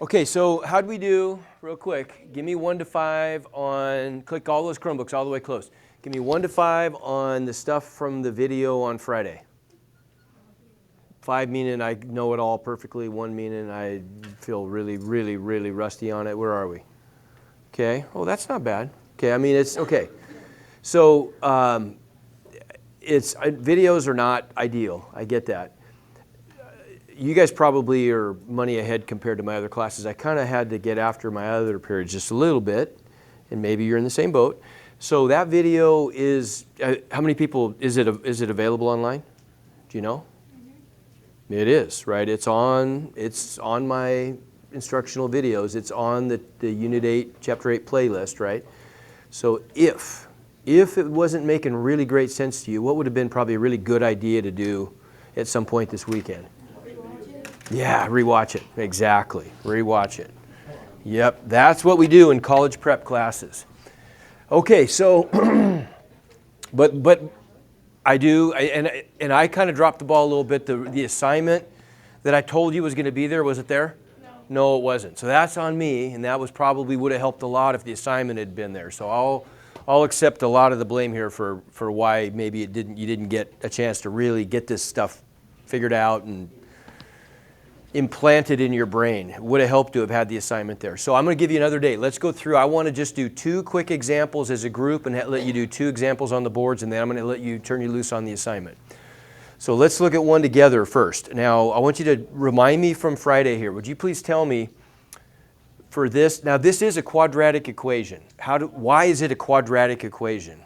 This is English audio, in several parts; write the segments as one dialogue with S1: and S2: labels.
S1: Okay, so how'd we do, real quick, give me 1 to 5 on, click all those Chromebooks all the way close. Give me 1 to 5 on the stuff from the video on Friday. 5 meaning I know it all perfectly, 1 meaning I feel really, really, really rusty on it. Where are we? Okay, oh, that's not bad. Okay, I mean, it's, okay. So, videos are not ideal, I get that. You guys probably are money ahead compared to my other classes. I kind of had to get after my other periods just a little bit, and maybe you're in the same boat. So that video is, how many people, is it available online? Do you know? Mm-hmm. It is, right? It's on my instructional videos. It's on the Unit 8, Chapter 8 playlist, right? So if it wasn't making really great sense to you, what would have been probably a really good idea to do at some point this weekend? Yeah, rewatch it. Exactly. Rewatch it. Yep, that's what we do in college prep classes. Okay, so, but I do, and I kind of dropped the ball a little bit. The assignment that I told you was going to be there, was it there? No, it wasn't. So that's on me, and that was probably would have helped a lot if the assignment had been there. So I'll accept a lot of the blame here for why maybe you didn't get a chance to really get this stuff figured out and implanted in your brain. It would have helped to have had the assignment there. So I'm going to give you another date. Let's go through. I want to just do 2 quick examples as a group and let you do 2 examples on the boards, and then I'm going to let you turn you loose on the assignment. So let's look at one together first. Now, I want you to remind me from Friday here. Would you please tell me for this, now this is a quadratic equation. Why is it a quadratic equation?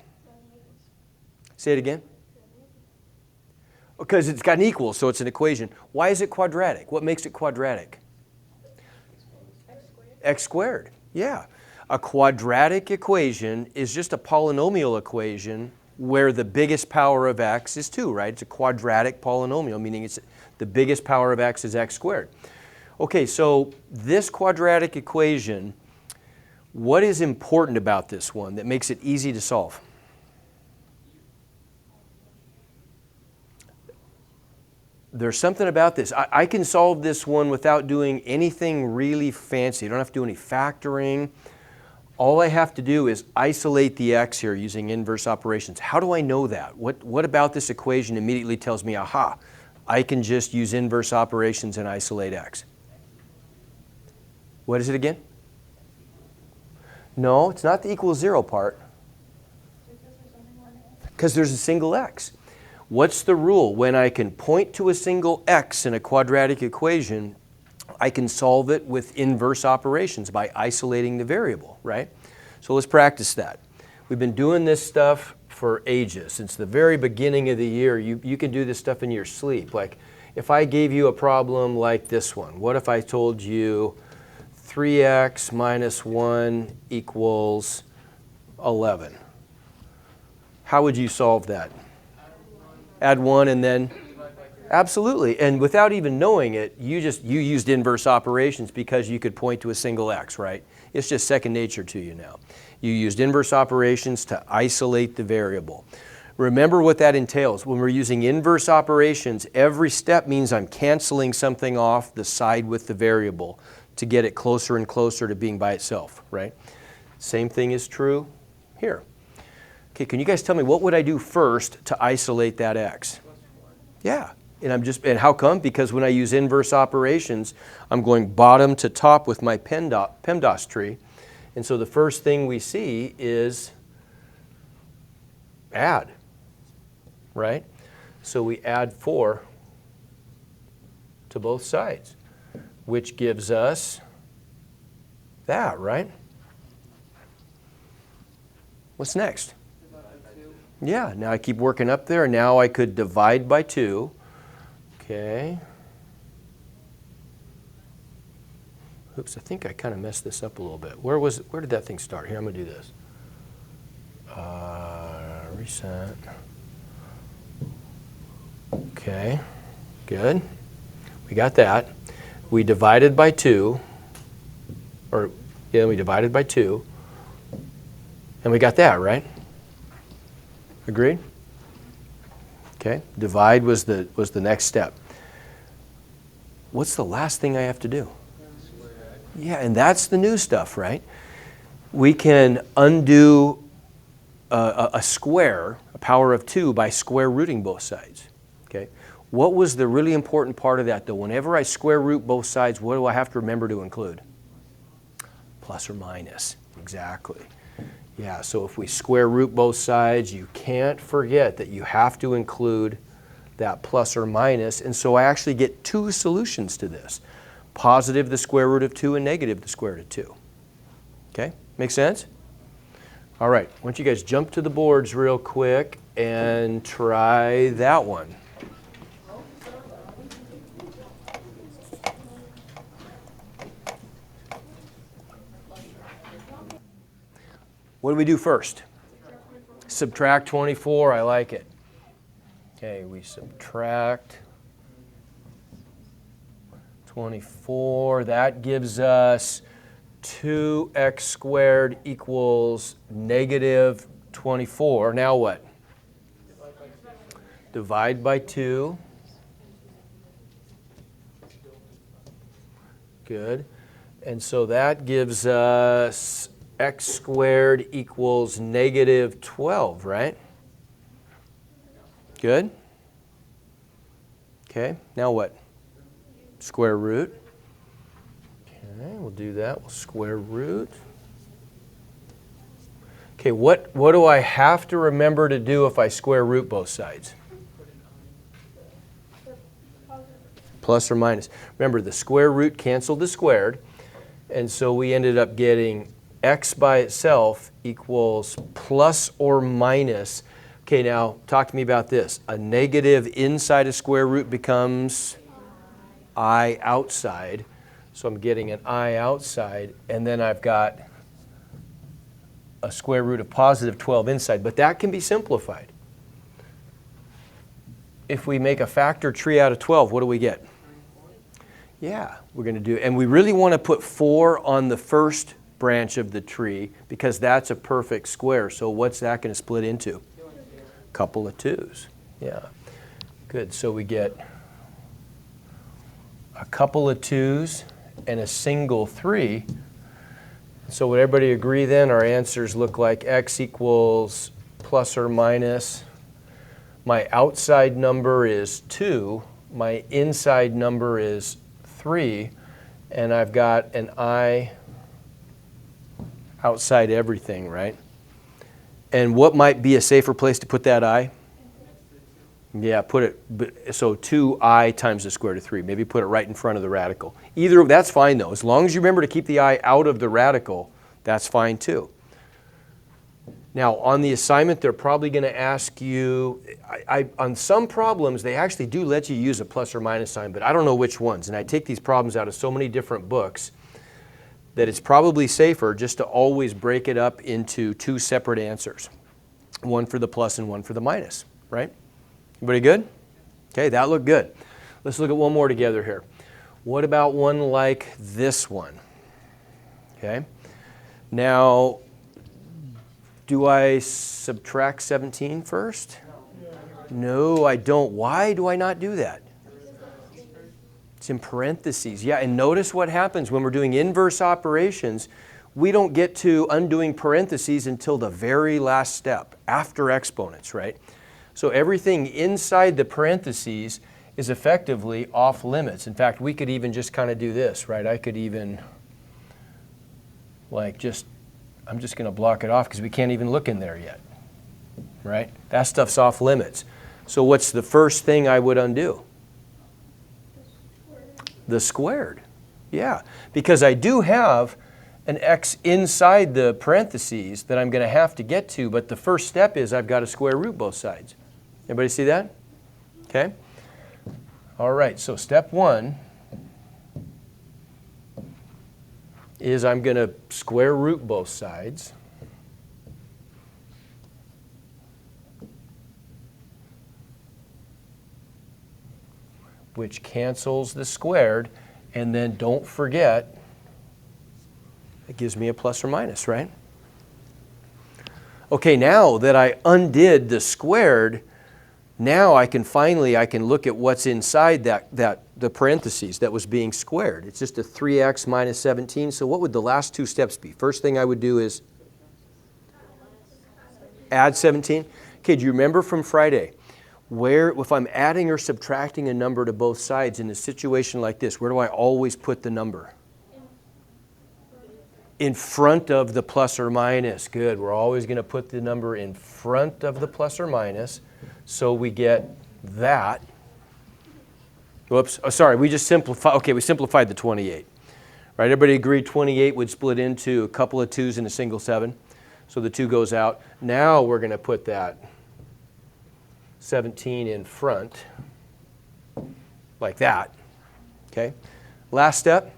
S1: Say it again. Because it's got an equal, so it's an equation. Why is it quadratic? What makes it quadratic? X squared. Yeah. A quadratic equation is just a polynomial equation where the biggest power of x is 2, right? It's a quadratic polynomial, meaning it's the biggest power of x is x squared. Okay, so this quadratic equation, what is important about this one that makes it easy to solve? There's something about this. I can solve this one without doing anything really fancy. I don't have to do any factoring. All I have to do is isolate the x here using inverse operations. How do I know that? What about this equation immediately tells me, aha, I can just use inverse operations and isolate x? What is it again? No, it's not the equals 0 part. Because there's a single x. What's the rule? When I can point to a single x in a quadratic equation, I can solve it with inverse operations by isolating the variable, right? So let's practice that. We've been doing this stuff for ages. Since the very beginning of the year, you can do this stuff in your sleep. Like if I gave you a problem like this one, what if I told you 3x minus 1 equals 11? How would you solve that? Add 1 and then? Absolutely. And without even knowing it, you used inverse operations because you could point to a single x, right? It's just second nature to you now. You used inverse operations to isolate the variable. Remember what that entails. When we're using inverse operations, every step means I'm canceling something off the side with the variable to get it closer and closer to being by itself, right? Same thing is true here. Okay, can you guys tell me what would I do first to isolate that x? Yeah, and how come? Because when I use inverse operations, I'm going bottom to top with my PEMDAS tree. And so the first thing we see is add, right? So we add 4 to both sides, which gives us that, right? What's next? Yeah, now I keep working up there. Now I could divide by 2. Okay. Oops, I think I kind of messed this up a little bit. Where did that thing start? Here, I'm going to do this. Reset. Okay, good. We got that. We divided by 2. We divided by 2. And we got that, right? Agreed? Okay, divide was the next step. What's the last thing I have to do? Yeah, and that's the new stuff, right? We can undo a square, a power of 2, by square rooting both sides. Okay. What was the really important part of that, though? Whenever I square root both sides, what do I have to remember to include? Plus or minus. Exactly. Yeah, so if we square root both sides, you can't forget that you have to include that plus or minus. And so I actually get two solutions to this. Positive the square root of 2 and negative the square root of 2. Okay, make sense? All right, why don't you guys jump to the boards real quick and try that one. What do we do first? Subtract 24, I like it. Okay, we subtract 24, that gives us 2x squared equals negative 24. Now what? Divide by 2. Good. And so that gives us x squared equals negative 12, right? Good. Okay, now what? Square root. Okay, we'll do that. We'll square root. Okay, what do I have to remember to do if I square root both sides? Plus or minus. Remember, the square root canceled the squared, and so we ended up getting x by itself equals plus or minus. Okay, now talk to me about this. A negative inside a square root becomes I outside. So I'm getting an I outside, and then I've got a square root of positive 12 inside. But that can be simplified. If we make a factor tree out of 12, what do we get? Yeah, we're going to do, and we really want to put 4 on the first branch of the tree because that's a perfect square. So what's that going to split into? A couple of 2's. Yeah, good. So we get a couple of 2's and a single 3. So would everybody agree then our answers look like x equals plus or minus. My outside number is 2. My inside number is 3. And I've got an I outside everything, right? And what might be a safer place to put that I? Yeah, put it, so 2I times the square root of 3. Maybe put it right in front of the radical. Either, that's fine though. As long as you remember to keep the I out of the radical, that's fine too. Now on the assignment, they're probably going to ask you, on some problems, they actually do let you use a plus or minus sign, but I don't know which ones. And I take these problems out of so many different books that it's probably safer just to always break it up into 2 separate answers. One for the plus and one for the minus, right? Everybody good? Okay, that looked good. Let's look at one more together here. What about one like this one? Okay. Now, do I subtract 17 first? No, I don't. Why do I not do that? It's in parentheses. Yeah, and notice what happens when we're doing inverse operations. We don't get to undoing parentheses until the very last step, after exponents, right? So everything inside the parentheses is effectively off limits. In fact, we could even just kind of do this, right? I could even, like, I'm just going to block it off because we can't even look in there yet, right? That stuff's off limits. So what's the first thing I would undo? The squared. Yeah, because I do have an x inside the parentheses that I'm going to have to get to, but the first step is I've got to square root both sides. Everybody see that? Okay. All right, so step 1 is I'm going to square root both sides. Which cancels the squared, and then don't forget, it gives me a plus or minus, right? Okay, now that I undid the squared, Now I can look at what's inside the parentheses that was being squared. It's just a 3x minus 17. So what would the last two steps be? First thing I would do is add 17. Okay, do you remember from Friday? Where, if I'm adding or subtracting a number to both sides in a situation like this, where do I always put the number? In front of the plus or minus. Good. We're always going to put the number in front of the plus or minus. So we get that. Whoops. Oh, sorry. We just simplified. Okay, we simplified the 28. Right? Everybody agree 28 would split into a couple of 2's and a single 7. So the 2 goes out. Now we're going to put that 17 in front like that. Okay. Last step.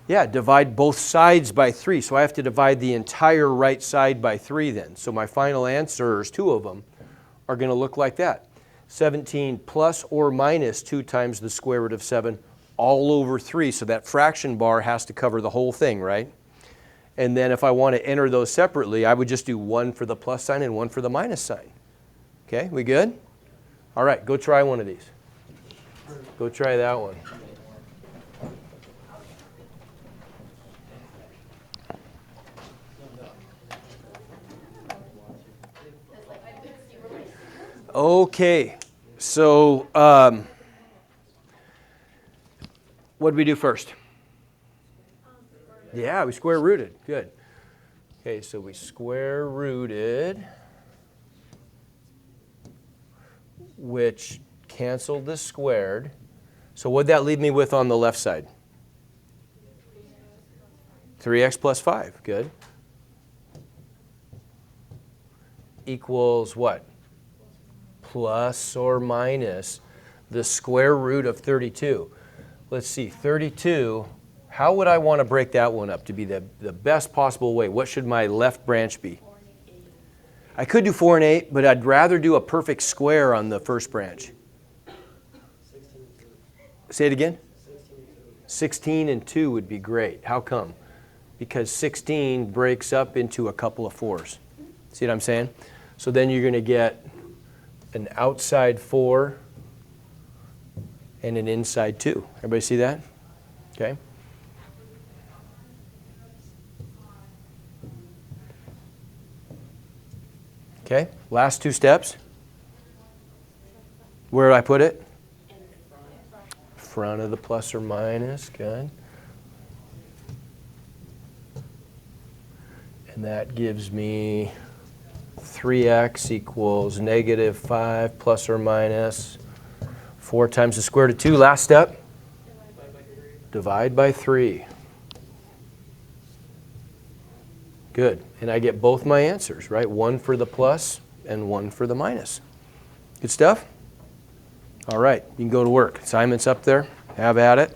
S1: Yeah, divide both sides by 3. So I have to divide the entire right side by 3 then. So my final answers, 2 of them, are going to look like that. 17 plus or minus 2 times the square root of 7 all over 3. So that fraction bar has to cover the whole thing, right? And then if I want to enter those separately, I would just do 1 for the plus sign and 1 for the minus sign. Okay, we good? All right, go try one of these. Go try that one. Okay, so what did we do first? Yeah, we square rooted. Good. Okay, so we square rooted, which canceled the squared. So what did that leave me with on the left side? 3x plus 5. Good. Equals what? Plus or minus the square root of 32. Let's see, 32, how would I want to break that one up to be the best possible way? What should my left branch be? I could do 4 and 8, but I'd rather do a perfect square on the first branch. Say it again? 16 and 2 would be great. How come? Because 16 breaks up into a couple of 4s. See what I'm saying? So then you're going to get an outside 4 and an inside 2. Everybody see that? Okay. Okay, last 2 steps. Where do I put it? Front of the plus or minus. Good. And that gives me 3x equals negative 5 plus or minus 4 times the square root of 2. Last step. Divide by 3. Good. And I get both my answers, right? 1 for the plus and 1 for the minus. Good stuff? All right. You can go to work. Assignment's up there. Have at it.